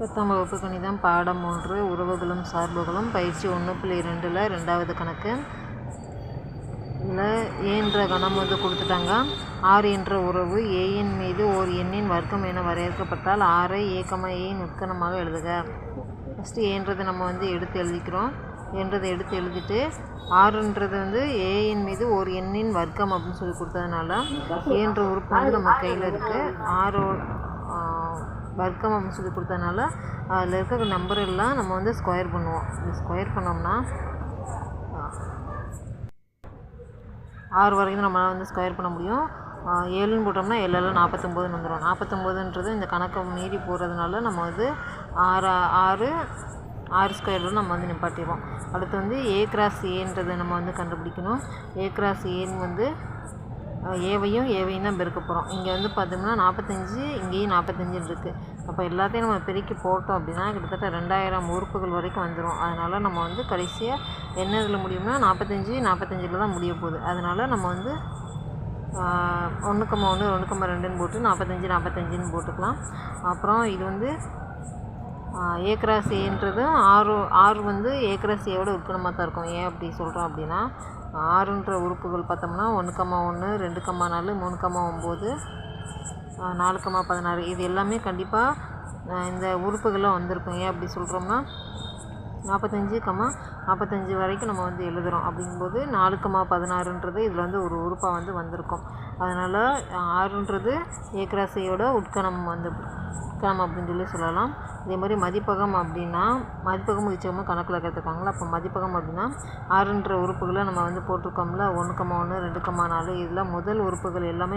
10ஆம் வகுப்பு கணிதம் பாடம் 3 உறவுகளும் சார்புகளும் பயிற்சி 1.2ல் 2வது கணக்கு. இதில் ஏன்ற கணம் கொடுத்துட்டாங்க. ஆர் என்ற உறவு ஏயின் மீது ஓர் எண்ணின் வர்க்கம் என வரையறுக்கப்பட்டால் ஆரை ஏயின் உட்கணமாக எழுதுக. ஃபஸ்ட்டு ஏன்றதை நம்ம எடுத்து எழுதிக்கிறோம். ஏன்றதை எடுத்து எழுதிட்டு ஆறுன்றது ஏயின் மீது ஒரு எண்ணின் வர்க்கம் அப்படின்னு சொல்லி கொடுத்ததுனால ஏன்ற உறுப்பு நம்ம கையில் இருக்குது. ஆறு வர்க்கம் அப்படின்னு சொல்லி கொடுத்ததுனால அதில் இருக்கிற நம்பர் எல்லாம் நம்ம ஸ்கொயர் பண்ணுவோம். இது ஸ்கொயர் பண்ணோம்னா 6 வரைக்கும் நம்மளால் ஸ்கொயர் பண்ண முடியும். 7ன்னு போட்டோம்னா 7 49 வந்துடும். 49ன்றது இந்த கணக்கை மீறி போகிறதுனால நம்ம ஆறு ஸ்கொயரில் நம்ம நிப்பாட்டிடுவோம். அடுத்து ஏ கிராஸ் ஏன்றதை நம்ம கண்டுபிடிக்கணும். ஏ கிராஸ் ஏன்னு ஏவையும் தான் பெருக்க போகிறோம். இங்கே பார்த்தோம்னா 45, இங்கேயும் 45 இருக்குது. அப்போ எல்லாத்தையும் நம்ம பெருக்கி போட்டோம் அப்படின்னா கிட்டத்தட்ட 2000 உறுப்புகள் வரைக்கும் வந்துடும். அதனால் நம்ம கடைசியாக என்ன இதில் முடியும்னா 45 தான் முடிய போகுது. அதனால் நம்ம 1,1 1,2ன்னு போட்டு 45 போட்டுக்கலாம். அப்புறம் இது ஏ கிராஸ் ஏன்றது ஆறு ஏ கிராஸ் ஏவோட உட்கணமாக தான் இருக்கும். ஏன் அப்படி சொல்கிறோம் அப்படின்னா ஆறுன்ற உறுப்புகள் பார்த்தோம்னா 1,1 2,4 3,9 4,16 இது எல்லாமே கண்டிப்பாக இந்த உறுப்புகள்லாம் வந்திருக்கும். ஏன் அப்படி சொல்கிறோம்னா 45 வரைக்கும் நம்ம எழுதுகிறோம். அப்படிங்கும்போது 4,16ன்றது இதில் ஒரு உறுப்பாக வந்திருக்கும். அதனால் ஆறுன்றது ஏ கிராஸ் ஏயோட உட்கணம் அப்படின்னு சொல்லி சொல்லலாம். இதே மாதிரி மதிப்பகம் அப்படின்னா மதிப்பகம் உச்சகமும் கணக்கில் கேட்டிருக்காங்களா. அப்போ மதிப்பகம் அப்படின்னா ஆறுன்ற உறுப்புகளை நம்ம போட்டிருக்கோம்ல 1,1 2,4 இதில் முதல் உறுப்புகள் எல்லாமே